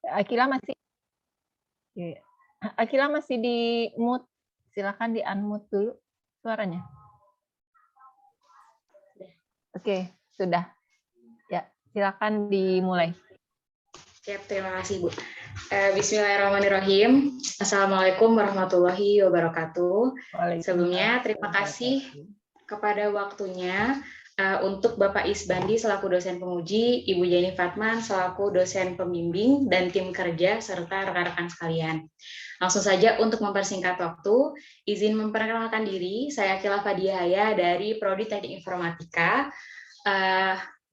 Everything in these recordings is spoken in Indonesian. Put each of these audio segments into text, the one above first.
Akila masih Akila masih di mute. Silakan di unmute dulu suaranya. Oke, sudah. Ya, silakan dimulai. Siap, terima kasih Bu. Bismillahirrahmanirrahim. Assalamualaikum warahmatullahi wabarakatuh. Sebelumnya terima kasih kepada waktunya untuk Bapak Isbandi selaku dosen penguji, Ibu Jenny Fatman selaku dosen pembimbing dan tim kerja serta rekan-rekan sekalian. Langsung saja untuk mempersingkat waktu, izin memperkenalkan diri, saya Akila Fadiyahaya dari Prodi Teknik Informatika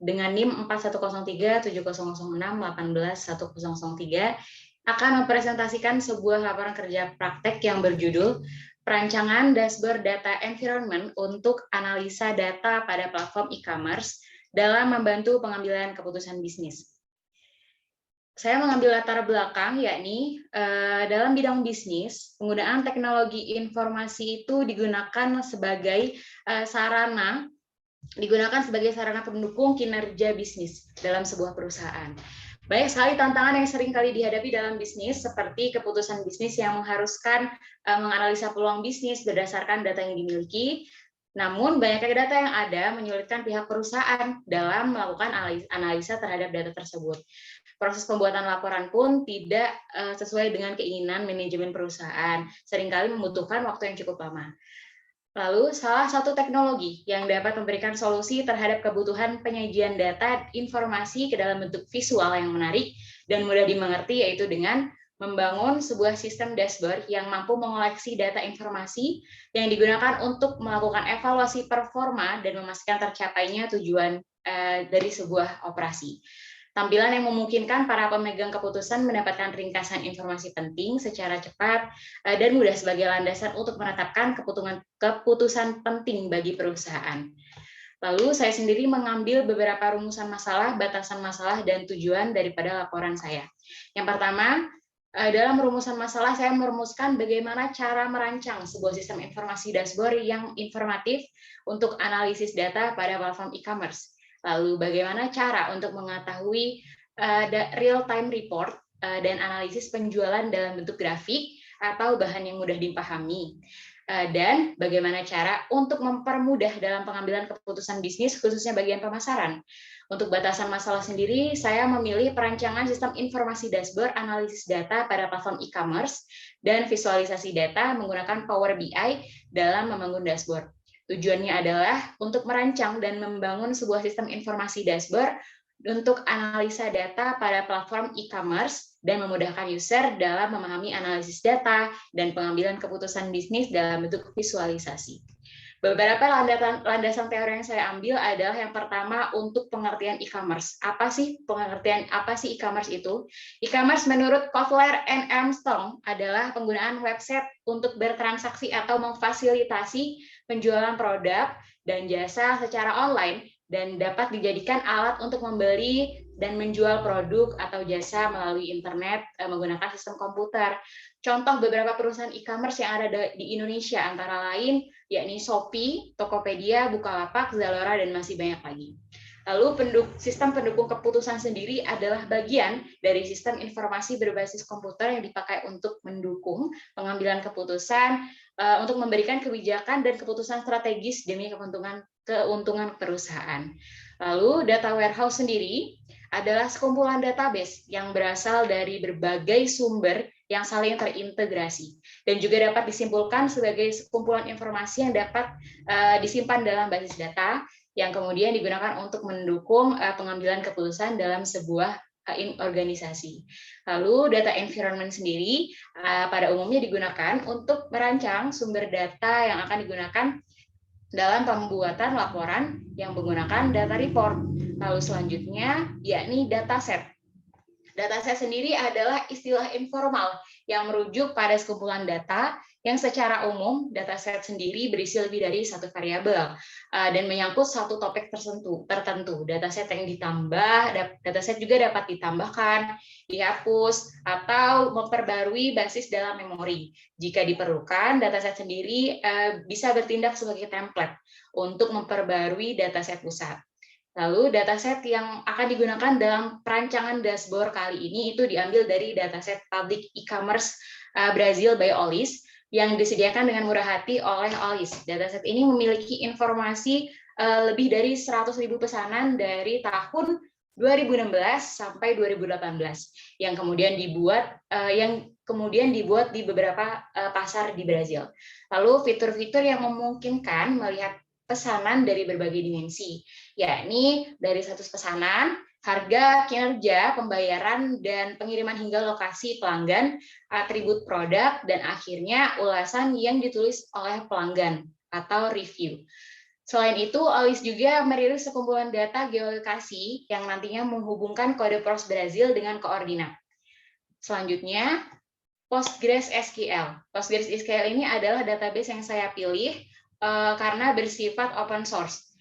dengan NIM 41037006181103 akan mempresentasikan sebuah laporan kerja praktek yang berjudul Perancangan Dashboard Data Environment untuk Analisa Data pada Platform E-commerce dalam membantu pengambilan keputusan bisnis. Saya mengambil latar belakang, yakni dalam bidang bisnis, penggunaan teknologi informasi itu digunakan sebagai sarana pendukung kinerja bisnis dalam sebuah perusahaan. Banyak sekali tantangan yang sering kali dihadapi dalam bisnis, seperti keputusan bisnis yang mengharuskan menganalisa peluang bisnis berdasarkan data yang dimiliki. Namun, banyaknya data yang ada menyulitkan pihak perusahaan dalam melakukan analisa terhadap data tersebut. Proses pembuatan laporan pun tidak sesuai dengan keinginan manajemen perusahaan, seringkali membutuhkan waktu yang cukup lama. Lalu, salah satu teknologi yang dapat memberikan solusi terhadap kebutuhan penyajian data informasi ke dalam bentuk visual yang menarik dan mudah dimengerti, yaitu dengan membangun sebuah sistem dashboard yang mampu mengoleksi data informasi yang digunakan untuk melakukan evaluasi performa dan memastikan tercapainya tujuan dari sebuah operasi. Tampilan yang memungkinkan para pemegang keputusan mendapatkan ringkasan informasi penting secara cepat dan mudah sebagai landasan untuk menetapkan keputusan penting bagi perusahaan. Lalu saya sendiri mengambil beberapa rumusan masalah, batasan masalah, dan tujuan daripada laporan saya. Yang pertama, dalam rumusan masalah saya merumuskan bagaimana cara merancang sebuah sistem informasi dashboard yang informatif untuk analisis data pada platform e-commerce. Lalu bagaimana cara untuk mengetahui real-time report dan analisis penjualan dalam bentuk grafik atau bahan yang mudah dipahami. Dan bagaimana cara untuk mempermudah dalam pengambilan keputusan bisnis, khususnya bagian pemasaran. Untuk batasan masalah sendiri, saya memilih perancangan sistem informasi dashboard analisis data pada platform e-commerce dan visualisasi data menggunakan Power BI dalam membangun dashboard. Tujuannya adalah untuk merancang dan membangun sebuah sistem informasi dashboard untuk analisa data pada platform e-commerce dan memudahkan user dalam memahami analisis data dan pengambilan keputusan bisnis dalam bentuk visualisasi. Beberapa landasan teori yang saya ambil adalah yang pertama untuk pengertian e-commerce. Apa sih e-commerce itu? E-commerce menurut Kotler and Armstrong adalah penggunaan website untuk bertransaksi atau memfasilitasi penjualan produk dan jasa secara online dan dapat dijadikan alat untuk membeli dan menjual produk atau jasa melalui internet menggunakan sistem komputer. Contoh beberapa perusahaan e-commerce yang ada di Indonesia antara lain yakni Shopee, Tokopedia, Bukalapak, Zalora, dan masih banyak lagi. Lalu sistem pendukung keputusan sendiri adalah bagian dari sistem informasi berbasis komputer yang dipakai untuk mendukung pengambilan keputusan, untuk memberikan kebijakan dan keputusan strategis demi keuntungan perusahaan. Lalu data warehouse sendiri adalah sekumpulan database yang berasal dari berbagai sumber yang saling terintegrasi dan juga dapat disimpulkan sebagai sekumpulan informasi yang dapat disimpan dalam basis data yang kemudian digunakan untuk mendukung pengambilan keputusan dalam sebuah organisasi. Lalu data environment sendiri pada umumnya digunakan untuk merancang sumber data yang akan digunakan dalam pembuatan laporan yang menggunakan data report. Lalu selanjutnya yakni dataset. Dataset sendiri adalah istilah informal yang merujuk pada sekumpulan data yang secara umum dataset sendiri berisi lebih dari satu variabel dan menyangkut satu topik tertentu. Dataset yang ditambah, dataset juga dapat ditambahkan, dihapus, atau memperbarui basis dalam memori. Jika diperlukan, dataset sendiri bisa bertindak sebagai template untuk memperbarui dataset pusat. Lalu dataset yang akan digunakan dalam perancangan dashboard kali ini itu diambil dari dataset public e-commerce Brazil by Olis yang disediakan dengan murah hati oleh Olis. Dataset ini memiliki informasi lebih dari 100.000 pesanan dari tahun 2016 sampai 2018 yang kemudian dibuat di beberapa pasar di Brazil. Lalu fitur-fitur yang memungkinkan melihat pesanan dari berbagai dimensi, yakni dari status pesanan, harga, kinerja, pembayaran, dan pengiriman hingga lokasi pelanggan, atribut produk, dan akhirnya ulasan yang ditulis oleh pelanggan atau review. Selain itu, Olis juga merilis sekumpulan data geolokasi yang nantinya menghubungkan kode POS Brazil dengan koordinat. Selanjutnya, PostgreSQL. PostgreSQL ini adalah database yang saya pilih karena bersifat open source.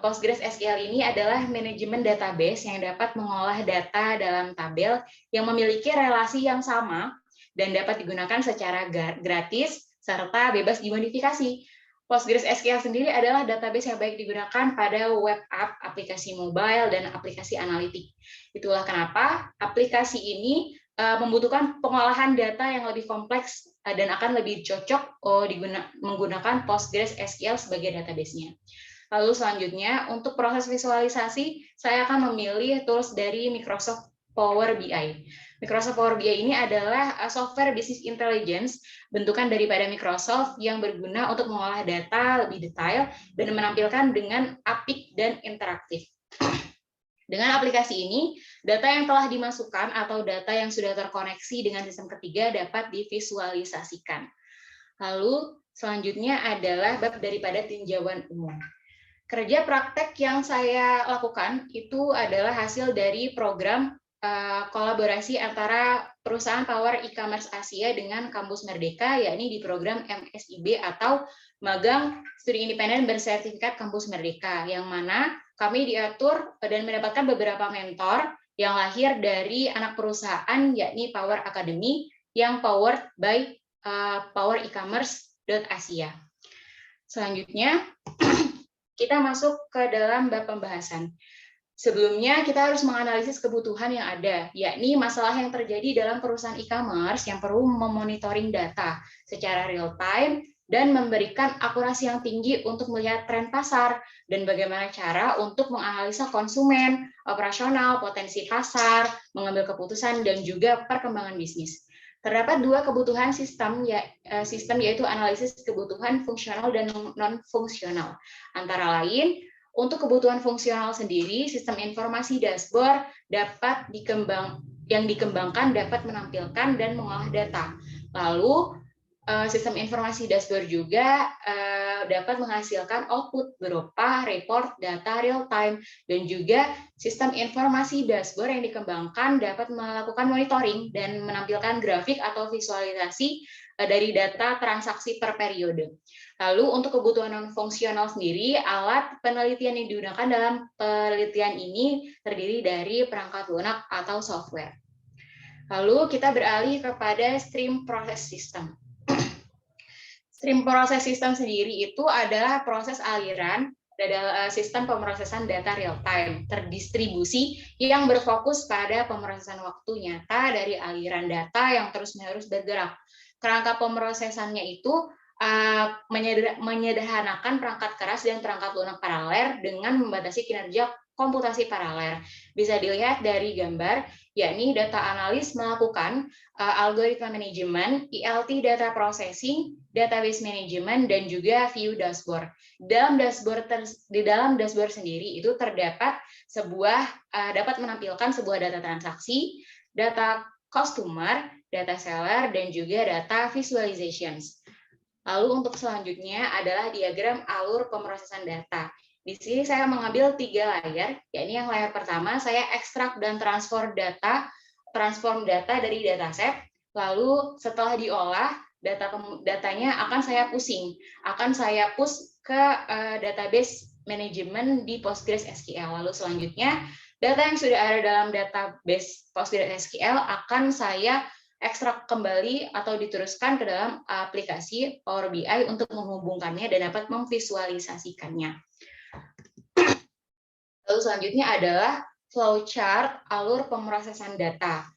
PostgreSQL ini adalah manajemen database yang dapat mengolah data dalam tabel yang memiliki relasi yang sama dan dapat digunakan secara gratis serta bebas dimodifikasi. PostgreSQL sendiri adalah database yang baik digunakan pada web app, aplikasi mobile, dan aplikasi analitik. Itulah kenapa aplikasi ini membutuhkan pengolahan data yang lebih kompleks dan akan lebih cocok menggunakan PostgreSQL sebagai database-nya. Lalu selanjutnya, untuk proses visualisasi, saya akan memilih tools dari Microsoft Power BI. Microsoft Power BI ini adalah software business intelligence bentukan daripada Microsoft yang berguna untuk mengolah data lebih detail dan menampilkan dengan apik dan interaktif. Dengan aplikasi ini, data yang telah dimasukkan atau data yang sudah terkoneksi dengan sistem ketiga dapat divisualisasikan. Lalu selanjutnya adalah bab daripada tinjauan umum. Kerja praktek yang saya lakukan itu adalah hasil dari program kolaborasi antara perusahaan Power e-commerce Asia dengan Kampus Merdeka, yakni di program MSIB atau Magang Studi Independen Bersertifikat Kampus Merdeka, yang mana kami diatur dan mendapatkan beberapa mentor yang lahir dari anak perusahaan, yakni Power Academy, yang powered by Power e-commerce.asia. Selanjutnya, kita masuk ke dalam bab pembahasan. Sebelumnya, kita harus menganalisis kebutuhan yang ada, yakni masalah yang terjadi dalam perusahaan e-commerce yang perlu memonitoring data secara real-time dan memberikan akurasi yang tinggi untuk melihat tren pasar dan bagaimana cara untuk menganalisa konsumen, operasional, potensi pasar, mengambil keputusan, dan juga perkembangan bisnis. Terdapat dua kebutuhan sistem yaitu analisis kebutuhan fungsional dan non-fungsional. Antara lain, untuk kebutuhan fungsional sendiri, sistem informasi dashboard yang dikembangkan dapat menampilkan dan mengolah data. Lalu, sistem informasi dashboard juga dapat menghasilkan output berupa report data real time, dan juga sistem informasi dashboard yang dikembangkan dapat melakukan monitoring dan menampilkan grafik atau visualisasi dari data transaksi per periode. Lalu untuk kebutuhan non-fungsional sendiri, alat penelitian yang digunakan dalam penelitian ini terdiri dari perangkat lunak atau software. Lalu kita beralih kepada stream process system. Stream process system sendiri itu adalah proses aliran adalah sistem pemrosesan data real time terdistribusi yang berfokus pada pemrosesan waktu nyata dari aliran data yang terus-menerus bergerak. Kerangka pemrosesannya itu menyederhanakan perangkat keras dan perangkat lunak paralel dengan membatasi kinerja komputasi paralel. Bisa dilihat dari gambar, yakni data analis melakukan algoritma manajemen, ELT data processing, database management, dan juga view dashboard. Di dalam dashboard sendiri itu terdapat dapat menampilkan sebuah data transaksi, data customer, data seller, dan juga data visualizations. Lalu untuk selanjutnya adalah diagram alur pemrosesan data. Di sini saya mengambil 3 layer, yakni yang layer pertama saya ekstrak dan transform data dari dataset. Lalu setelah diolah, datanya akan saya push ke database manajemen di PostgreSQL. Lalu selanjutnya data yang sudah ada dalam database PostgreSQL akan saya ekstrak kembali atau diteruskan ke dalam aplikasi Power BI untuk menghubungkannya dan dapat memvisualisasikannya. Lalu selanjutnya adalah flowchart alur pemrosesan data,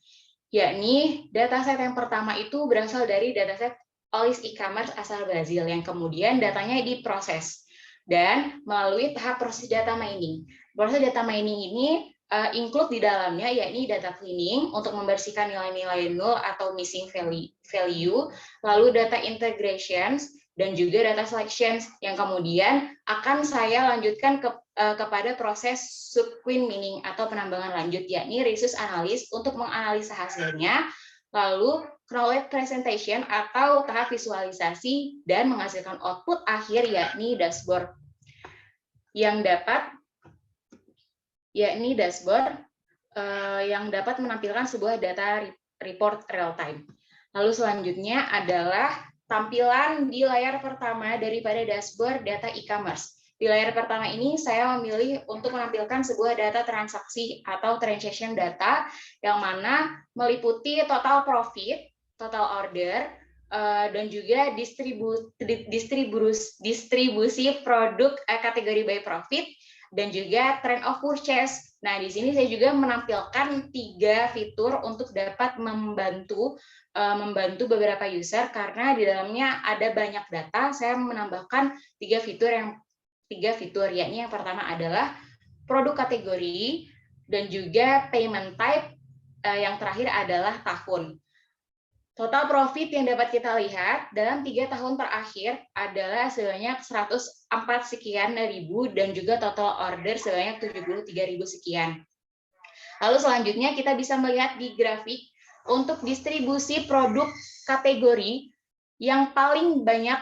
yakni dataset yang pertama itu berasal dari dataset Olis e-commerce asal Brazil yang kemudian datanya diproses dan melalui tahap proses data mining. Proses data mining ini include di dalamnya yakni data cleaning untuk membersihkan nilai-nilai nol atau missing value, lalu data integrations dan juga data selections yang kemudian akan saya lanjutkan kepada proses subqueen mining atau penambangan lanjut, yakni resource analyst untuk menganalisa hasilnya, lalu knowledge presentation atau tahap visualisasi dan menghasilkan output akhir yakni dashboard yang dapat menampilkan sebuah data report real time. Lalu selanjutnya adalah tampilan di layar pertama daripada dashboard data e-commerce. Di layar pertama ini saya memilih untuk menampilkan sebuah data transaksi atau transaction data yang mana meliputi total profit, total order, dan juga distribusi produk kategori by profit, dan juga trend of purchase. Nah, di sini saya juga menampilkan 3 fitur untuk dapat membantu beberapa user karena di dalamnya ada banyak data. Saya menambahkan 3 fitur, yakni yang pertama adalah produk kategori dan juga payment type, yang terakhir adalah tahun. Total profit yang dapat kita lihat dalam 3 tahun terakhir adalah sebanyak 104 sekian ribu dan juga total order sebanyak 73.000 sekian. Lalu selanjutnya kita bisa melihat di grafik untuk distribusi produk kategori yang paling banyak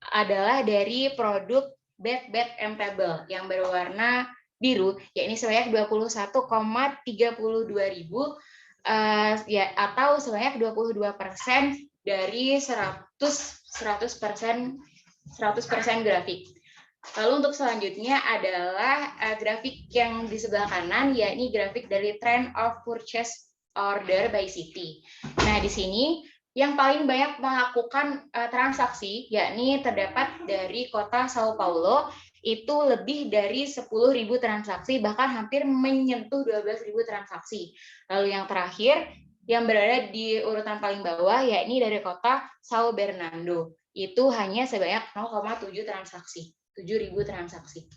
adalah dari produk bed table yang berwarna biru, yakni sebanyak 21,32.000 atau sebanyak 22% dari 100% grafik. Lalu untuk selanjutnya adalah grafik yang di sebelah kanan, yakni grafik dari trend of purchase order by city. Nah, di sini yang paling banyak melakukan transaksi, yakni terdapat dari kota Sao Paulo, itu lebih dari 10.000 transaksi, bahkan hampir menyentuh 12.000 transaksi. Lalu yang terakhir, yang berada di urutan paling bawah, yakni dari kota Sao Bernardo, itu hanya sebanyak 0,7 transaksi. 7.000 transaksi.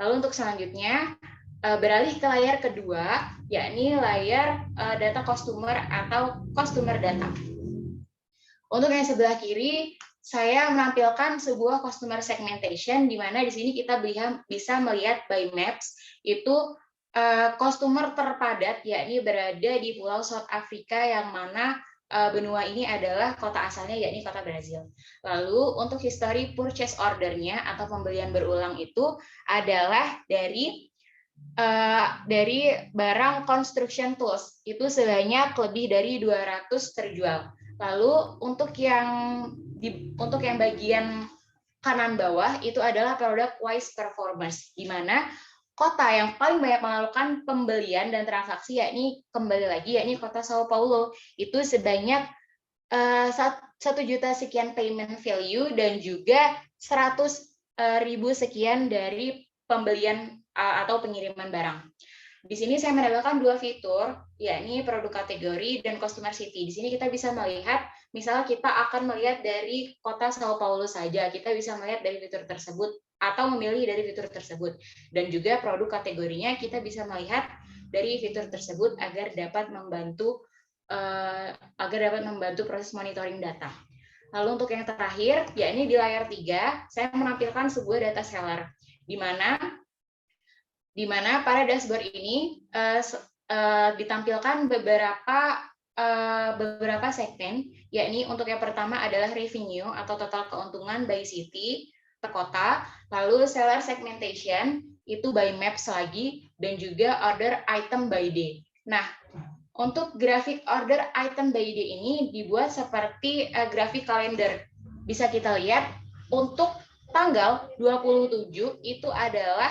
Lalu untuk selanjutnya beralih ke layar kedua, yakni layar data customer atau customer data. Untuk yang sebelah kiri, saya menampilkan sebuah customer segmentation di mana di sini kita bisa melihat by maps itu customer terpadat, yakni berada di Pulau South Africa yang mana benua ini adalah kota asalnya yakni kota Brazil. Lalu untuk history purchase ordernya atau pembelian berulang itu adalah dari barang construction tools itu sebanyak lebih dari 200 terjual. Lalu untuk yang bagian kanan bawah itu adalah produk wise performance, di mana kota yang paling banyak melakukan pembelian dan transaksi yakni kota Sao Paulo itu sebanyak 1 juta sekian payment value dan juga 100.000 sekian dari pembelian atau pengiriman barang. Di sini saya menambahkan 2 fitur, yakni produk kategori dan customer city. Di sini kita bisa melihat, misalnya kita akan melihat dari kota Sao Paulo saja, kita bisa melihat dari fitur tersebut atau memilih dari fitur tersebut. Dan juga produk kategorinya kita bisa melihat dari fitur tersebut agar dapat membantu proses monitoring data. Lalu untuk yang terakhir, yakni di layar 3, saya menampilkan sebuah data seller, di mana pada dashboard ini ditampilkan beberapa segmen, yakni untuk yang pertama adalah revenue atau total keuntungan by city per kota, lalu seller segmentation itu by maps lagi, dan juga order item by day. Nah, untuk grafik order item by day ini dibuat seperti grafik kalender. Bisa kita lihat untuk tanggal 27 itu adalah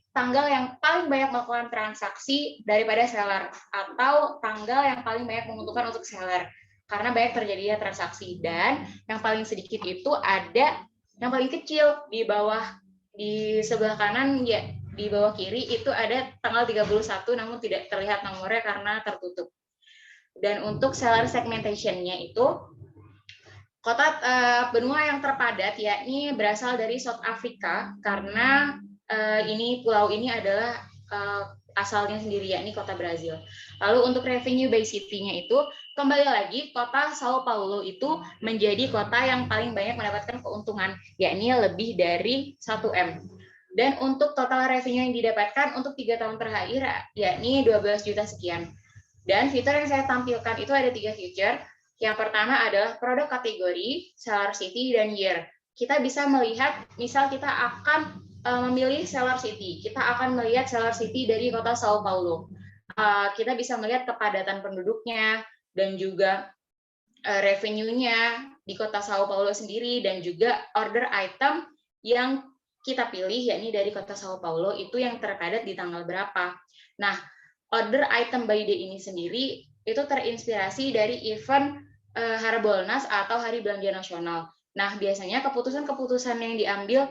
tanggal yang paling banyak melakukan transaksi daripada seller, atau tanggal yang paling banyak menguntungkan untuk seller karena banyak terjadinya transaksi. Dan yang paling sedikit itu ada yang paling kecil di bawah di sebelah kanan ya di bawah kiri itu ada tanggal 31 namun tidak terlihat nomornya karena tertutup. Dan untuk seller segmentation-nya itu kota benua yang terpadat yakni berasal dari South Africa karena ini pulau ini adalah asalnya sendiri yakni kota Brazil. Lalu untuk revenue by city-nya itu kembali lagi kota Sao Paulo itu menjadi kota yang paling banyak mendapatkan keuntungan yakni lebih dari 1 M. Dan untuk total revenue yang didapatkan untuk 3 tahun terakhir yakni 12 juta sekian. Dan fitur yang saya tampilkan itu ada 3 feature. Yang pertama adalah produk kategori, seller city, dan year. Kita bisa melihat, misal kita akan memilih seller city. Kita akan melihat seller city dari kota Sao Paulo. Kita bisa melihat kepadatan penduduknya, dan juga revenue-nya di kota Sao Paulo sendiri, dan juga order item yang kita pilih, yakni dari kota Sao Paulo, itu yang terpadat di tanggal berapa. Nah, order item by day ini sendiri itu terinspirasi dari event Harbolnas atau Hari Belanja Nasional. Nah, biasanya keputusan-keputusan yang diambil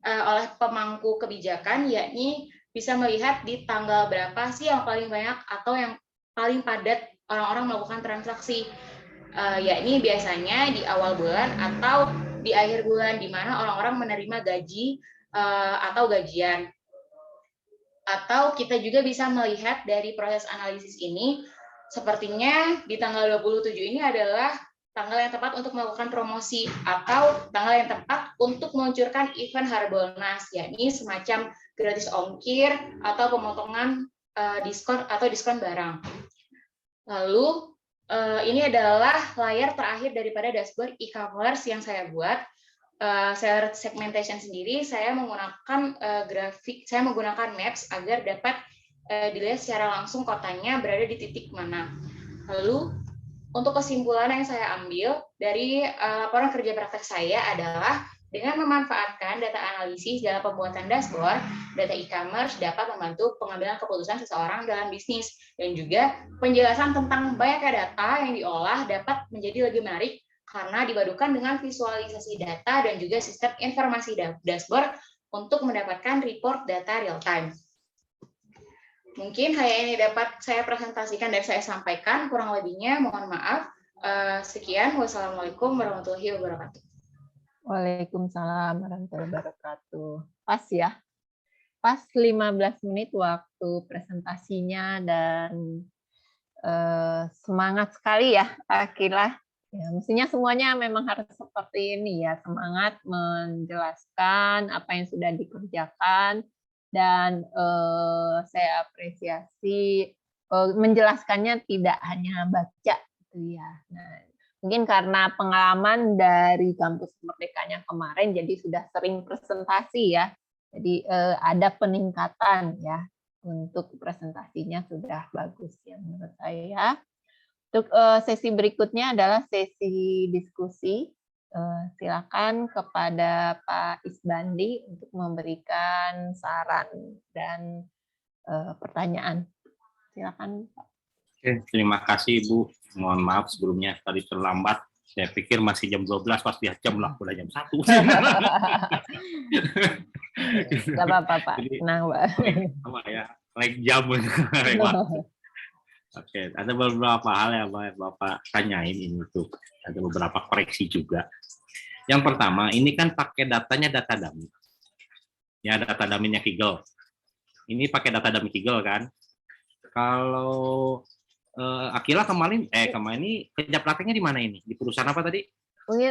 oleh pemangku kebijakan yakni bisa melihat di tanggal berapa sih yang paling banyak atau yang paling padat orang-orang melakukan transaksi. Yakni biasanya di awal bulan atau di akhir bulan di mana orang-orang menerima gaji atau gajian. Atau kita juga bisa melihat dari proses analisis ini, sepertinya di tanggal 27 ini adalah tanggal yang tepat untuk melakukan promosi atau tanggal yang tepat untuk meluncurkan event Harbolnas, yakni semacam gratis ongkir atau pemotongan diskon atau diskon barang. Lalu ini adalah layar terakhir daripada dashboard e-commerce yang saya buat. Seller segmentation sendiri saya menggunakan grafik, saya menggunakan maps agar dapat dilihat secara langsung kotanya berada di titik mana. Lalu untuk kesimpulan yang saya ambil dari laporan kerja praktek saya adalah dengan memanfaatkan data analisis dalam pembuatan dashboard, data e-commerce dapat membantu pengambilan keputusan seseorang dalam bisnis, dan juga penjelasan tentang banyaknya data yang diolah dapat menjadi lebih menarik karena dipadukan dengan visualisasi data dan juga sistem informasi dashboard untuk mendapatkan report data real time. Mungkin hanya ini dapat saya presentasikan dan saya sampaikan, kurang lebihnya mohon maaf. Sekian, wassalamualaikum warahmatullahi wabarakatuh. Waalaikumsalam warahmatullahi wabarakatuh. Pas ya, pas 15 menit waktu presentasinya dan semangat sekali ya Akila. Ya, mestinya semuanya memang harus seperti ini ya, semangat menjelaskan apa yang sudah dikerjakan, dan saya apresiasi menjelaskannya tidak hanya baca gitu ya. Nah, mungkin karena pengalaman dari kampus Merdekanya kemarin, jadi sudah sering presentasi ya, jadi ada peningkatan ya, untuk presentasinya sudah bagus ya menurut saya. Untuk sesi berikutnya adalah sesi diskusi. Silakan kepada Pak Isbandi untuk memberikan saran dan pertanyaan. Silakan Pak. Oke, terima kasih Ibu. Mohon maaf sebelumnya tadi terlambat. Saya pikir masih jam 12, pas lihat jam lah udah jam 1. Enggak apa-apa Pak. Tenang Pak. Apa ya? Like jam. Oke, ada beberapa hal yang Bapak tanyain ini tuh. Ada beberapa koreksi juga. Yang pertama, ini kan pakai datanya data dummy. Ya, data dummy-nya Kigel. Ini pakai data dummy Kigel kan. Kalau Akila kemarin ini kerja prakteknya di mana ini? Di perusahaan apa tadi? Mungkin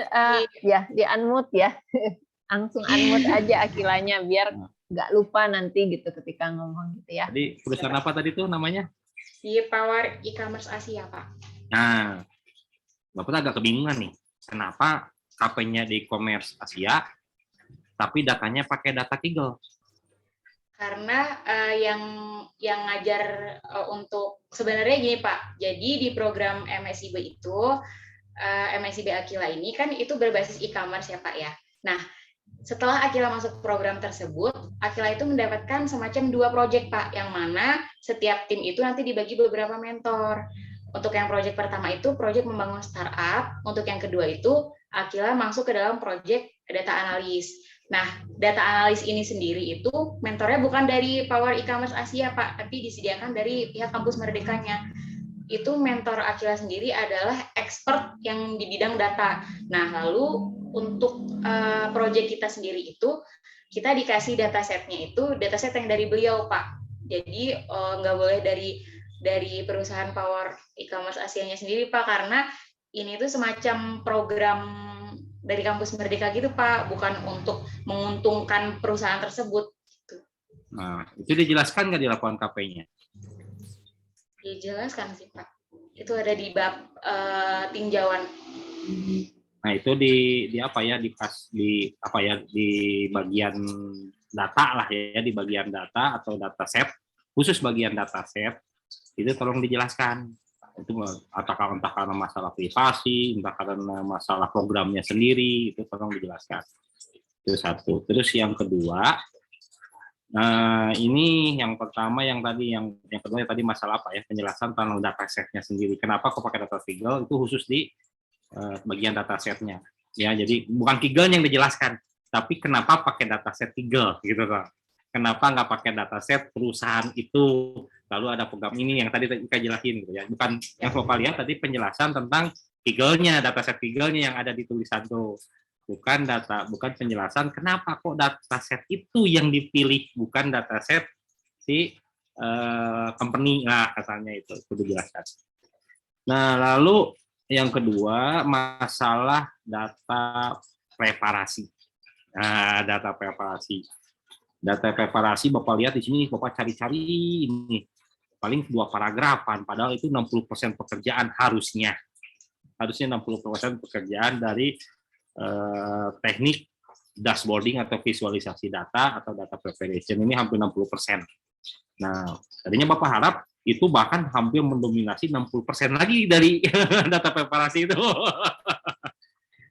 ya di unmute ya. Langsung unmute aja Akilanya biar nggak lupa nanti gitu ketika ngomong gitu ya. Jadi perusahaan apa tadi tuh namanya? Di Power E-commerce Asia, Pak. Nah, Bapak agak kebingungan nih. Kenapa KP-nya di e-commerce Asia, tapi datanya pakai data Kigel? Karena yang ngajar untuk sebenarnya gini Pak. Jadi di program MSIB itu MSIB Akila ini kan itu berbasis e-commerce ya Pak ya. Nah, setelah Akila masuk program tersebut, Akila itu mendapatkan semacam 2 proyek Pak, yang mana setiap tim itu nanti dibagi beberapa mentor. Untuk yang proyek pertama itu proyek membangun startup, untuk yang kedua itu Akila masuk ke dalam proyek data analis. Nah, data analis ini sendiri itu mentornya bukan dari Power E-commerce Asia, Pak, tapi disediakan dari pihak kampus Merdekanya. Itu mentor Akila sendiri adalah expert yang di bidang data. Nah, lalu untuk proyek kita sendiri itu, kita dikasih datasetnya itu dataset yang dari beliau, Pak. Jadi nggak boleh dari perusahaan Power E-commerce Asia-nya sendiri, Pak, karena ini tuh semacam program dari kampus Merdeka gitu, Pak, bukan untuk menguntungkan perusahaan tersebut. Nah, itu dijelaskan nggak di laporan KP-nya? Dijelaskan sih, Pak. Itu ada di bab tinjauan. Nah, itu di apa ya, di bagian data lah ya, di bagian data atau dataset, khusus bagian dataset itu tolong dijelaskan. Itu entah karena masalah privasi, entah karena masalah programnya sendiri, itu tolong dijelaskan. Itu satu. Terus yang kedua, ini yang pertama yang kedua tadi masalah apa ya, penjelasan tentang datasetnya sendiri. Kenapa kok pakai data Kigel, itu khusus di bagian datasetnya. Ya, jadi bukan Kigel yang dijelaskan, tapi kenapa pakai dataset Kigel gitu loh. Kenapa nggak pakai dataset perusahaan itu, lalu ada program ini yang tadi kita jelasin gitu ya. Bukan yang Bapak lihat tadi penjelasan tentang Kigel-nya, dataset Kigel-nya yang ada di tulisan tuh. Bukan penjelasan kenapa kok dataset itu yang dipilih, bukan dataset si company lah katanya, itu dijelaskan. Nah, lalu yang kedua masalah data preparasi. Nah, data preparasi Bapak lihat di sini, Bapak cari-cari ini paling 2 paragrafan, padahal itu 60% pekerjaan harusnya 60% pekerjaan dari teknik dashboarding atau visualisasi data atau data preparation, ini hampir 60%. Nah, tadinya Bapak harap itu bahkan hampir mendominasi 60% lagi dari data preparasi itu.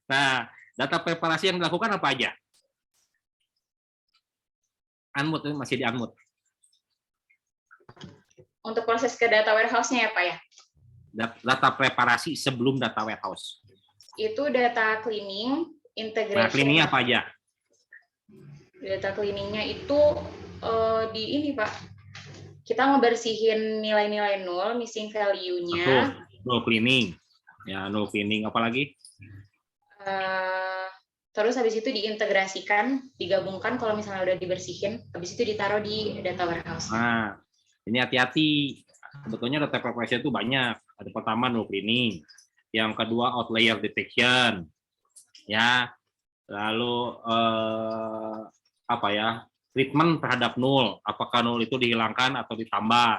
Nah, data preparasi yang dilakukan apa aja? Unmute, masih di unmute. Untuk proses ke data warehouse-nya ya, Pak ya? Data preparasi sebelum data warehouse. Itu data cleaning, integration. Nah, cleaning apa aja? Data cleaning-nya itu di ini, Pak. Kita ngebersihin nilai-nilai nol, missing value-nya. Null cleaning. Ya, null cleaning apa lagi? Terus habis itu diintegrasikan, digabungkan kalau misalnya udah dibersihin, habis itu ditaruh di data warehouse. Nah, ini hati-hati. Sebetulnya data preparation itu banyak. Ada pertama null cleaning, yang kedua outlier detection, ya, lalu treatment terhadap null, apakah null itu dihilangkan atau ditambah,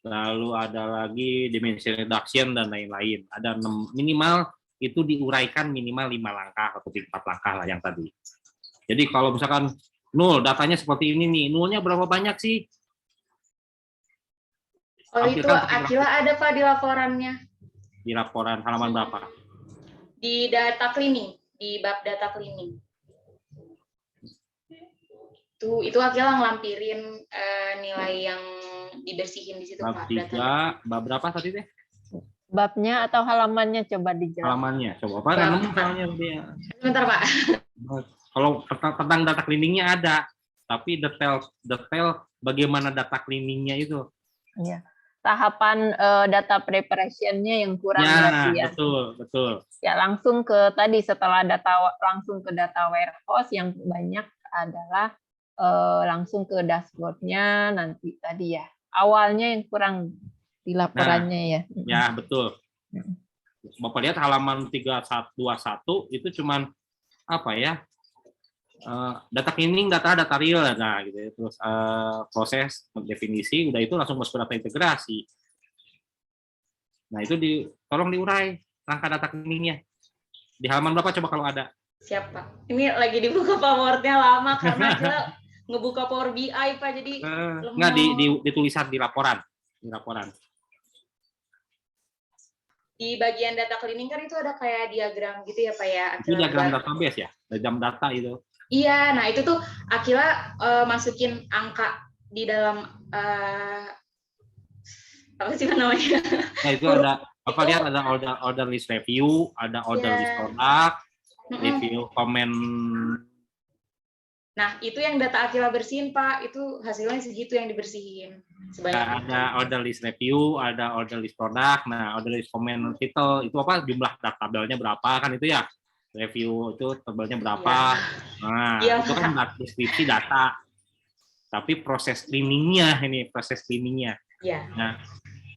lalu ada lagi dimension reduction dan lain-lain. Ada 6, minimal itu diuraikan minimal 5 langkah atau 4 langkah lah yang tadi. Jadi kalau misalkan null, datanya seperti ini nih, nullnya berapa banyak sih? Oh, itu Akila ada, Pak, di laporannya. Di laporan halaman berapa? Di data cleaning, di bab data cleaning. Itu Akila ngelampirin nilai yang dibersihin di situ, bab Pak. 3, bab berapa tadi deh? Babnya atau halamannya coba dijelaskan. Halamannya, coba apa namanya dia? Sebentar, Pak. Kalau tentang data cleaningnya ada, tapi detail bagaimana data cleaningnya itu. Iya. Tahapan data preparation-nya yang kurang ya, berarti ya. Betul. Ya, langsung ke tadi setelah langsung ke data warehouse yang banyak adalah langsung ke dashboard-nya nanti tadi ya. Awalnya yang kurang di laporannya ya. Ya, betul. Bapak lihat halaman 321 itu cuman apa ya? Data cleaning, data real, nah gitu ya. Terus proses definisi, udah itu langsung masuk ke data integrasi. Nah, itu tolong diurai langkah data cleaningnya. Di halaman berapa coba kalau ada? Siap, Pak. Ini lagi dibuka PowerPoint-nya lama karena kita ngebuka Power BI, Pak, jadi enggak di tulisan di laporan. Di bagian data cleaning kan itu ada kayak diagram gitu ya, Pak ya. Itu diagram database ya, diagram data itu. Iya, nah itu tuh Akila masukin angka di dalam apa sih namanya? Nah, itu ada apa, lihat ada order list review, ada order list product, review comment Nah, itu yang data Aquila bersihin, Pak. Itu hasilnya segitu yang dibersihin. Sebanyak Ada order list review, ada order list produk, nah order list comment title itu apa jumlah tabelnya berapa kan itu ya, review itu tabelnya berapa, nah Iya, itu kan deskripsi data, tapi proses cleaningnya ini proses cleaningnya, Iya. nah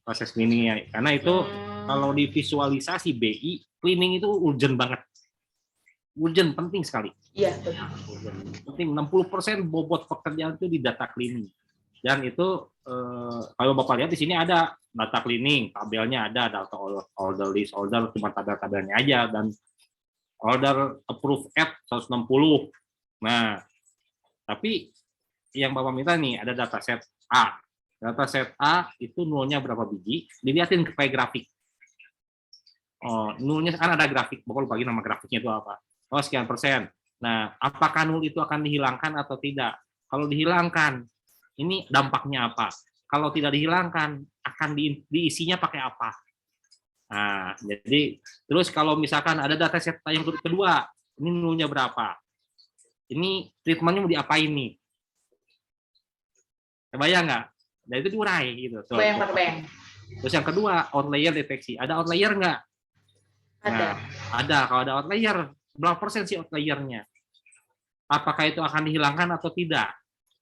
proses cleaningnya karena itu kalau di visualisasi BI cleaning itu urgent banget, urgent penting sekali. Iya, betul. Penting 60% bobot pekerjaan itu di data cleaning. Dan itu kalau Bapak lihat di sini ada data cleaning, tabelnya ada, data order list, order cuma tabel-tabelnya aja, dan order approve at 160. Nah, tapi yang Bapak minta nih ada dataset A. Dataset A itu nolnya berapa biji? Dilihatin ke grafik. Oh, nolnya kan ada grafik, Bapak lupa lagi nama grafiknya itu apa. Oh, sekian persen. Nah, apakah nol itu akan dihilangkan atau tidak? Kalau dihilangkan, ini dampaknya apa? Kalau tidak dihilangkan, akan diisinya pakai apa? Nah, jadi terus kalau misalkan ada dataset yang kedua, ini nolnya berapa? Ini treatmentnya mau diapain nih? Kebayang nggak? Nah, itu diurai gitu. Kebayang. Terus yang kedua, outlier deteksi. Ada outlier nggak? Ada. Nah, ada. Kalau ada outlier, berapa persen sih outliernya? Apakah itu akan dihilangkan atau tidak?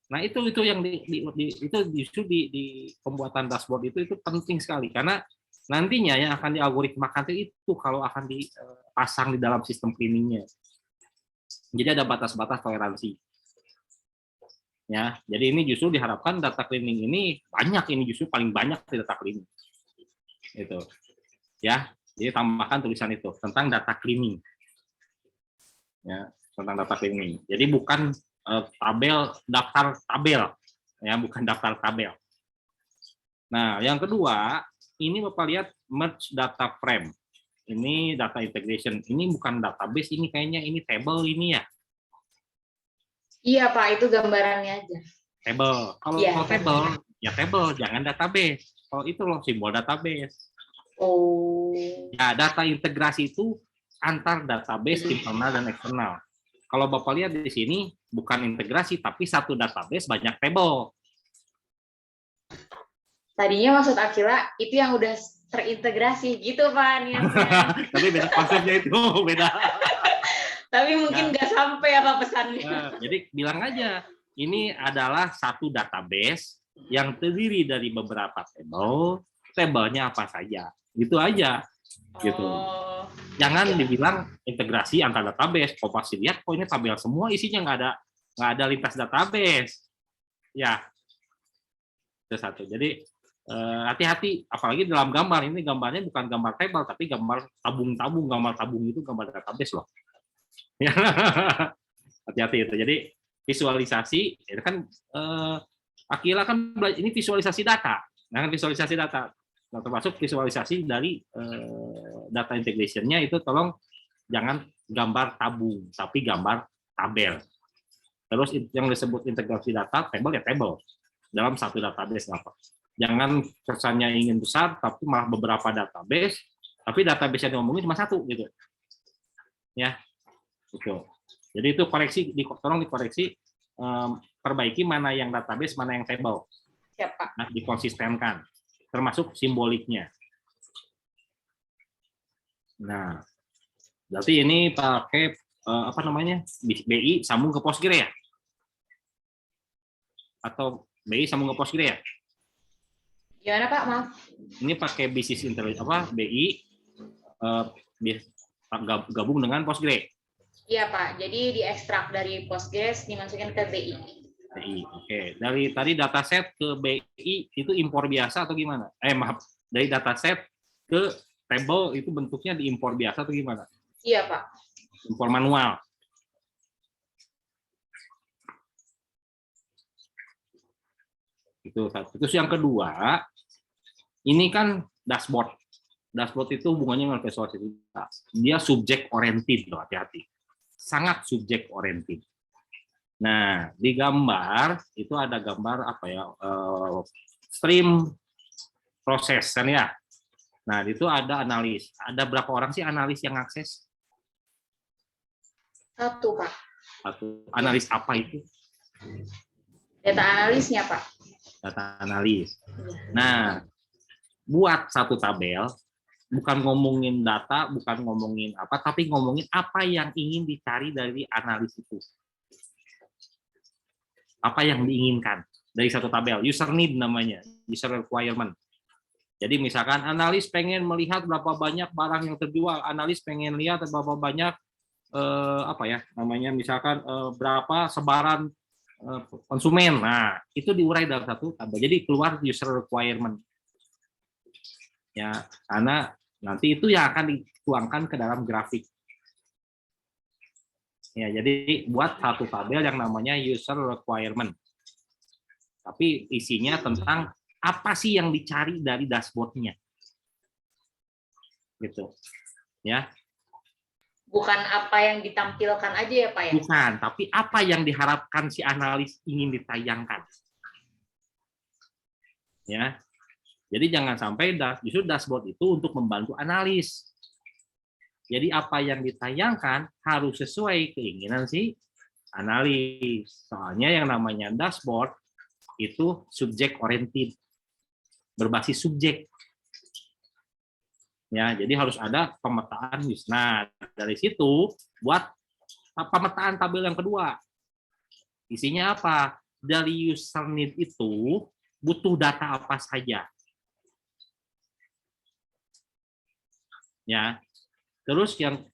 Nah, itu yang itu justru di pembuatan dashboard itu penting sekali karena nantinya yang akan dialgoritmakan itu kalau akan dipasang di dalam sistem cleaningnya. Jadi ada batas-batas toleransi. Ya, jadi ini justru diharapkan data cleaning ini banyak, ini justru paling banyak di data cleaning. Itu. Ya, jadi tambahkan tulisan itu tentang data cleaning. Ya, tentang data cleaning. Jadi bukan tabel, daftar tabel, ya bukan daftar tabel. Nah, yang kedua, ini Bapak lihat merge data frame. Ini data integration. Ini bukan database, ini kayaknya ini table ini ya. Iya, Pak, itu gambarannya aja. Table. Kalau table, ya table, jangan database. Kalau itu loh simbol database. Oh. Ya, data integrasi itu antar database internal dan eksternal. Kalau Bapak lihat di sini, bukan integrasi, tapi satu database banyak table. Tadinya maksud Aquila, itu yang udah terintegrasi, gitu Pak niatnya. Tapi beda konsepnya itu, beda. Tapi mungkin nggak sampai apa pesannya. Jadi bilang aja, ini adalah satu database yang terdiri dari beberapa table, tabelnya apa saja. Gitu aja. Gitu. Jangan dibilang integrasi antar database. Kok pasti lihat kok ini tabel semua isinya nggak ada lintas database. Ya, itu satu. Jadi hati-hati, apalagi dalam gambar ini gambarnya bukan gambar table tapi gambar tabung-tabung. Gambar tabung itu gambar database loh. Ya, hati-hati itu. Jadi visualisasi, itu kan Aquila kan ini visualisasi data. Nah, visualisasi data. Nah, termasuk visualisasi dari data integration-nya itu tolong jangan gambar tabung, tapi gambar tabel. Terus yang disebut integrasi data, table ya table. Dalam satu database apa. Jangan kesannya ingin besar, tapi malah beberapa database, tapi database yang diomongin cuma satu gitu. Ya, gitu. Jadi itu koreksi, tolong dikoreksi, perbaiki mana yang database, mana yang table. Siapa? Nah, dikonsistenkan. Termasuk simboliknya. Nah, berarti ini pakai apa namanya BI sambung ke Postgre ya? Atau BI sambung ke Postgre ya? Gimana Pak? Maaf. Ini pakai business intelligence apa BI gabung dengan Postgre. Iya Pak. Jadi diekstrak dari Postgres dimasukin ke BI. Oke. Dari tadi dataset ke BI itu impor biasa atau gimana? Maaf, dari dataset ke table itu bentuknya diimpor biasa atau gimana? Iya Pak. Impor manual. Itu satu. Terus yang kedua, ini kan dashboard. Dashboard itu hubungannya dengan visualisasi. Dia subject oriented loh, hati-hati. Sangat subject oriented. Nah, di gambar itu ada gambar apa ya? Stream proses kan ya. Nah, itu ada analis. Ada berapa orang sih analis yang akses? Satu Pak. Satu, analis apa itu? Data analisnya, Pak. Data analis. Nah, buat satu tabel, bukan ngomongin data, bukan ngomongin apa, tapi ngomongin apa yang ingin dicari dari analis itu. Apa yang diinginkan dari satu tabel, user need namanya, user requirement. Jadi misalkan analis pengen melihat berapa banyak barang yang terjual, analis pengen lihat berapa banyak apa ya namanya, misalkan berapa sebaran konsumen. Nah, itu diurai dalam satu tabel. Jadi keluar user requirement. Ya, karena nanti itu yang akan dituangkan ke dalam grafik. Ya, jadi buat satu tabel yang namanya user requirement. Tapi isinya tentang apa sih yang dicari dari dashboard-nya. Gitu. Ya. Bukan apa yang ditampilkan aja ya, Pak ya? Bukan, tapi apa yang diharapkan si analis ingin ditayangkan. Ya. Jadi jangan sampai justru dashboard itu untuk membantu analis. Jadi apa yang ditayangkan harus sesuai keinginan si analis. Soalnya yang namanya dashboard itu subject oriented, berbasis subjek. Ya, jadi harus ada pemetaan. Nah, dari situ buat pemetaan tabel yang kedua. Isinya apa? Dari user need itu butuh data apa saja. Ya. Terus yang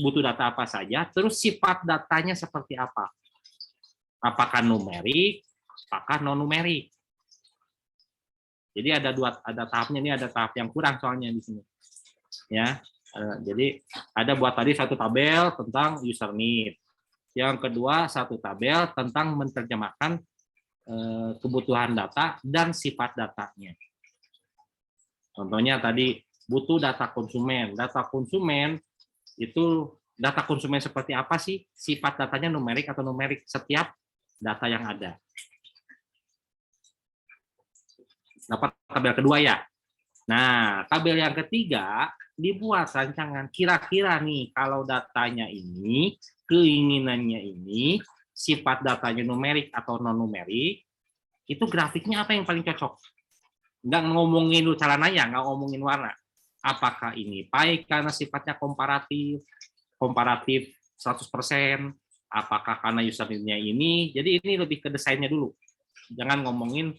butuh data apa saja, terus sifat datanya seperti apa? Apakah numerik, apakah non-numerik? Jadi ada tahapnya, ini ada tahap yang kurang soalnya di sini. Ya. Jadi ada buat tadi satu tabel tentang user need. Yang kedua satu tabel tentang menerjemahkan kebutuhan data dan sifat datanya. Contohnya tadi butuh data konsumen. Data konsumen itu data konsumen seperti apa sih? Sifat datanya numerik atau numerik setiap data yang ada. Dapat tabel kedua ya. Nah, tabel yang ketiga dibuat rancangan. Kira-kira nih kalau datanya ini, keinginannya ini, sifat datanya numerik atau non numerik, itu grafiknya apa yang paling cocok? Nggak ngomongin caranya, nggak ngomongin warna. Apakah ini pie karena sifatnya komparatif 100%, apakah karena user need-nya ini. Jadi ini lebih ke desainnya dulu. Jangan ngomongin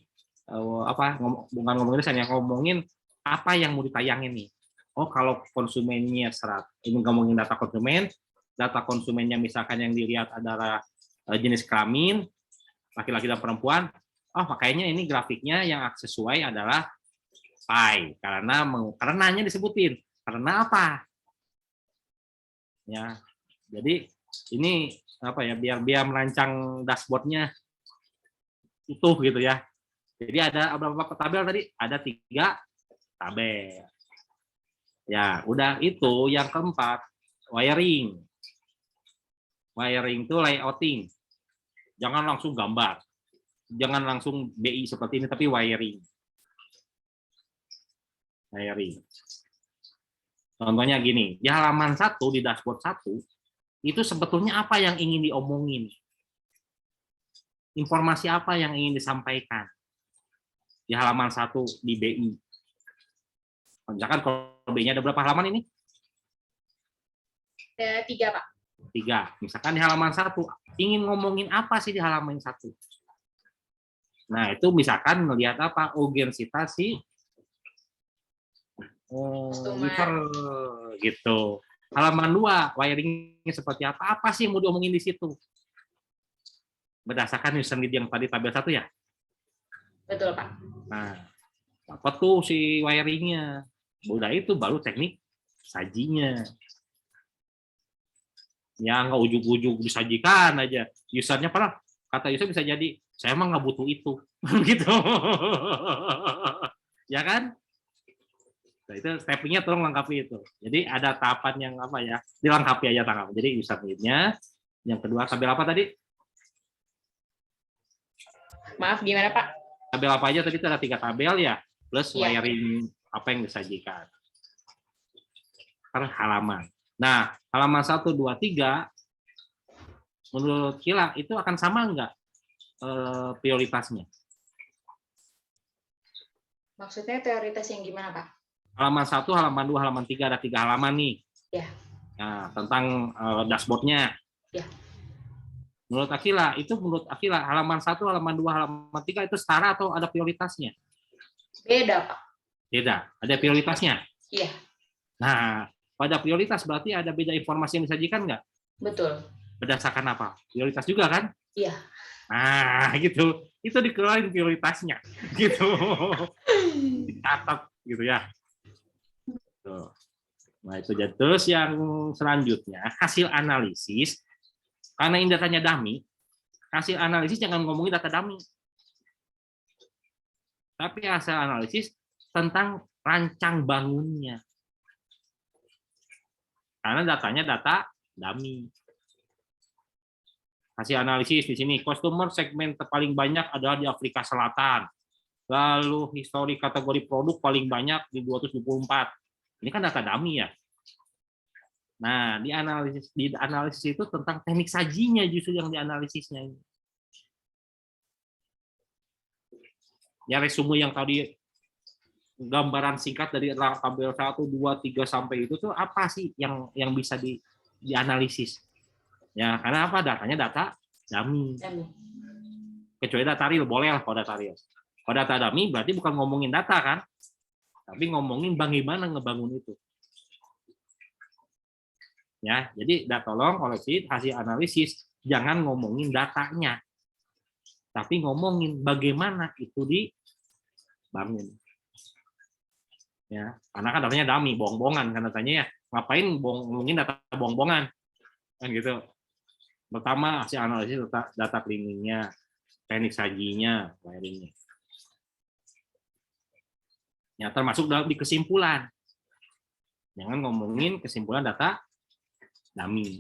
bukan ngomongin desain, yang ngomongin apa yang mau ditayangin nih. Oh, kalau konsumennya ini ngomongin data konsumennya misalkan yang dilihat adalah jenis kelamin, laki-laki dan perempuan. Oh, makanya ini grafiknya yang sesuai adalah pie, karenanya disebutin. Karena apa? Ya, jadi ini apa ya, biar merancang dashboardnya utuh gitu ya. Jadi ada berapa tabel tadi? Ada 3 tabel. Ya, udah itu. Yang keempat, wiring. Wiring itu layouting. Jangan langsung gambar. Jangan langsung BI seperti ini, tapi wiring. Wiring. Contohnya gini, di halaman 1, di dashboard 1, itu sebetulnya apa yang ingin diomongin? Informasi apa yang ingin disampaikan? Di halaman 1 di BI. Misalkan kalau BI-nya ada berapa halaman ini? 3, Pak. 3. Misalkan di halaman 1, ingin ngomongin apa sih di halaman 1? Nah, itu misalkan melihat apa? Urgensitas si user gitu. Halaman 2, wiringnya seperti apa? Apa sih yang mau diomongin di situ? Berdasarkan user need yang tadi tabel 1 ya? Betul, Pak. Nah, apa tuh si wiringnya? Udah itu baru teknik sajinya. Ya nggak ujug-ujug disajikan aja. Usernya pernah kata user bisa jadi saya emang nggak butuh itu, gitu. Ya kan? Nah, itu steppingnya tolong lengkapi itu. Jadi ada tahapan yang apa ya? Dilengkapi aja tangan. Jadi user need-nya. Yang kedua tabel apa tadi? Maaf, gimana Pak? Tabel apa aja tadi? Itu ada 3 tabel ya, plus wiring apa yang disajikan. Per halaman. Nah, halaman 1, 2, 3 menurut Kila itu akan sama nggak prioritasnya? Maksudnya prioritas yang gimana, Pak? Halaman 1, halaman 2, halaman 3, ada 3 halaman nih. Ya. Nah, tentang dashboardnya. Ya. Menurut Akila, halaman 1, halaman 2, halaman 3 itu setara atau ada prioritasnya? Beda, Pak. Beda, ada prioritasnya? Iya. Nah, pada prioritas berarti ada beda informasi yang disajikan nggak? Betul. Berdasarkan apa? Prioritas juga kan? Iya. Nah, gitu. Itu dikeluarin prioritasnya. Gitu. Dicatat gitu ya. Tuh. Nah, itu jadi. Terus yang selanjutnya, hasil analisis. Karena ini datanya dummy, hasil analisis jangan ngomongin data dummy. Tapi hasil analisis tentang rancang bangunnya. Karena datanya data dummy. Hasil analisis di sini, customer segmen paling banyak adalah di Afrika Selatan. Lalu histori kategori produk paling banyak di 224. Ini kan data dummy ya. Nah, di analisis itu tentang teknik sajinya justru yang dianalisisnya. Ya, resume yang tadi gambaran singkat dari tabel 1, 2, 3 sampai itu tuh apa sih yang bisa dianalisis? Ya, karena apa? Datanya data dummy. Kecuali data real, boleh lah kalau data real. Kalau data dummy berarti bukan ngomongin data kan, tapi ngomongin bagaimana ngebangun itu. Ya, jadi tolong koleksi hasil analisis, jangan ngomongin datanya, tapi ngomongin bagaimana itu dibangun. Ya, karena kan datanya dummy, bohong-bohongan kan datanya ya. Ngapain ngomongin data bohong-bohongan? Kan gitu. Pertama hasil analisis data cleaningnya, teknik sajinya, wiringnya. Ya, termasuk di kesimpulan. Jangan ngomongin kesimpulan data dummy.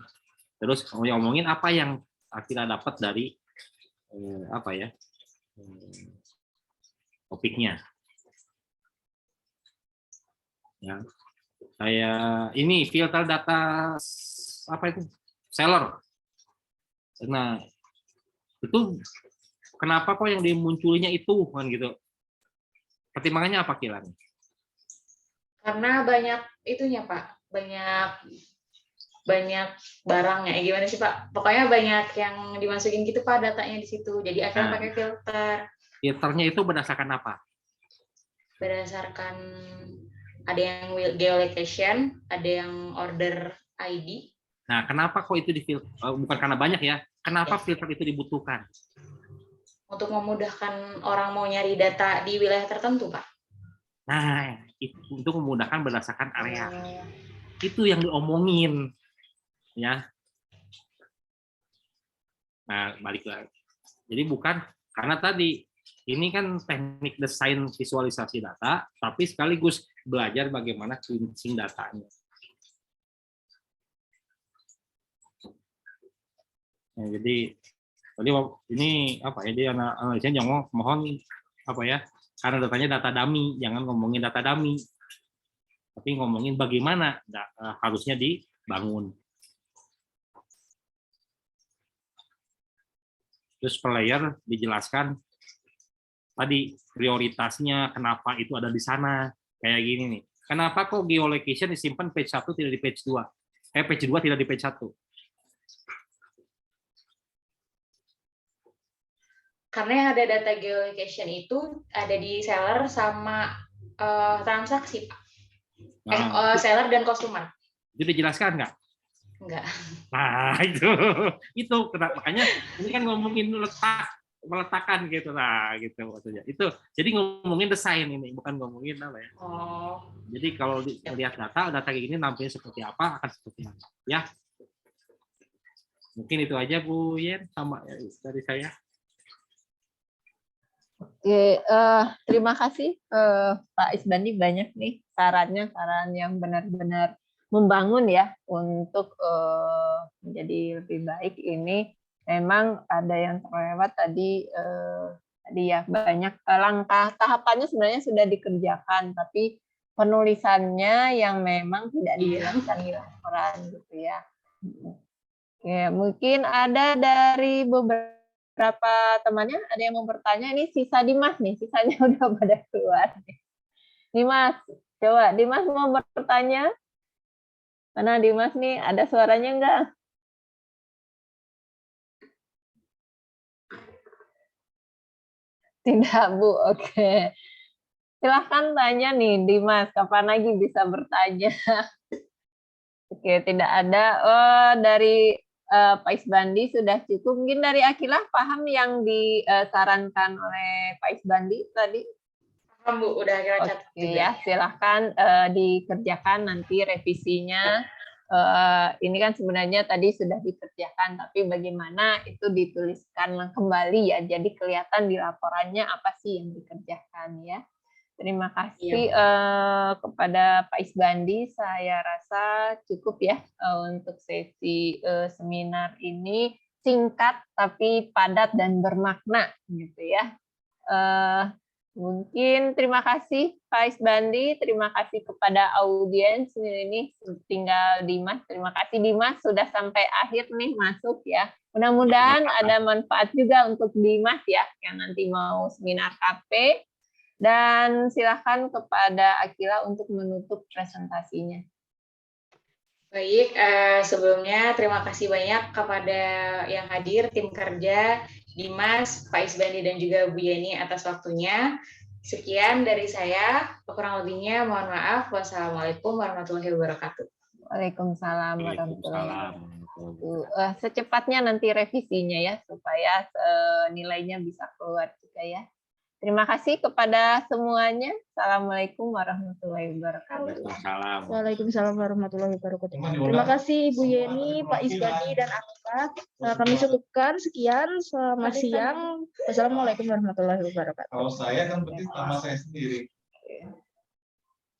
Terus ngomongin apa yang kita dapat dari topiknya. Ya, kayak ini filter data apa itu seller. Nah, itu kenapa kok yang dimunculnya itu kan gitu? Pertimbangannya apa Kilan? Karena banyak itunya Pak, banyak barangnya. Gimana sih Pak? Pokoknya banyak yang dimasukin gitu Pak datanya di situ. Jadi akhirnya pakai filter. Filternya itu berdasarkan apa? Berdasarkan ada yang geolocation, ada yang order ID. Nah, kenapa kok itu difilter? Bukan karena banyak ya. Kenapa filter itu dibutuhkan? Untuk memudahkan orang mau nyari data di wilayah tertentu, Pak. Nah, untuk memudahkan berdasarkan area. Itu yang diomongin. Ya. Nah, balik lagi. Jadi bukan karena tadi ini kan teknik desain visualisasi data, tapi sekaligus belajar bagaimana cleansing datanya. Nah, jadi ini apa ya, dia analisnya jangan mohon apa ya, karena datanya data dummy, jangan ngomongin data dummy, tapi ngomongin bagaimana harusnya dibangun. Terus per layer dijelaskan tadi prioritasnya, kenapa itu ada di sana, kayak gini nih. Kenapa kok geolocation disimpan page 1 tidak di page 2? Page 2 tidak di page 1. Karena yang ada data geolocation itu ada di seller sama transaksi, Pak. Seller dan customer. Itu dijelaskan nggak? Enggak. Nah, itu kenapa, makanya ini kan ngomongin meletakan gitu lah, gitu maksudnya. Itu jadi ngomongin desain ini, bukan ngomongin apa ya. Jadi kalau lihat data kayak gini nampilnya seperti apa, akan seperti apa. Ya. Mungkin itu aja Bu Yen sama dari saya. Oke, terima kasih Pak Isbandi, banyak nih saran yang benar-benar membangun ya untuk menjadi lebih baik. Ini memang ada yang terlewat tadi ya, banyak langkah tahapannya sebenarnya sudah dikerjakan, tapi penulisannya yang memang tidak dijelaskan di laporan gitu ya. Oke, mungkin ada dari beberapa temannya, ada yang mau bertanya. Ini sisa Dimas nih, sisanya udah pada keluar. Dimas, coba Dimas mau bertanya? Mana Dimas nih, ada suaranya enggak? Tidak, Bu. Oke. Silahkan tanya nih, Dimas. Kapan lagi bisa bertanya? Oke, tidak ada. Oh, dari Pak Isbandi sudah cukup. Mungkin dari Akilah paham yang disarankan oleh Pak Isbandi tadi? Paham, Bu, udah kira catat Oke juga. ya, silahkan dikerjakan nanti revisinya. Ini kan sebenarnya tadi sudah dikerjakan, tapi bagaimana itu dituliskan kembali ya, jadi kelihatan di laporannya apa sih yang dikerjakan ya. Terima kasih kepada Pak Isbandi, saya rasa cukup ya untuk sesi seminar ini, singkat tapi padat dan bermakna gitu ya. Mungkin terima kasih Pak Isbandi, terima kasih kepada audiens ini, tinggal Dimas. Terima kasih Dimas sudah sampai akhir nih masuk ya. Mudah-mudahan ada manfaat juga untuk Dimas ya yang nanti mau seminar KP. Dan silakan kepada Akila untuk menutup presentasinya. Baik, sebelumnya terima kasih banyak kepada yang hadir, tim kerja, Dimas, Pak Isbandi, dan juga Bu Yeni atas waktunya. Sekian dari saya, kurang lebihnya mohon maaf. Wassalamualaikum warahmatullahi wabarakatuh. Waalaikumsalam warahmatullahi wabarakatuh. Secepatnya nanti revisinya ya, supaya nilainya bisa keluar juga ya. Terima kasih kepada semuanya. Assalamualaikum warahmatullahi wabarakatuh. Waalaikumsalam warahmatullahi wabarakatuh. Terima kasih Ibu Yeni, Pak Isbandi, dan Akila. Kami cukupkan sekian. Selamat siang. Wassalamualaikum warahmatullahi wabarakatuh. Kalau saya kan berarti sama saya sendiri.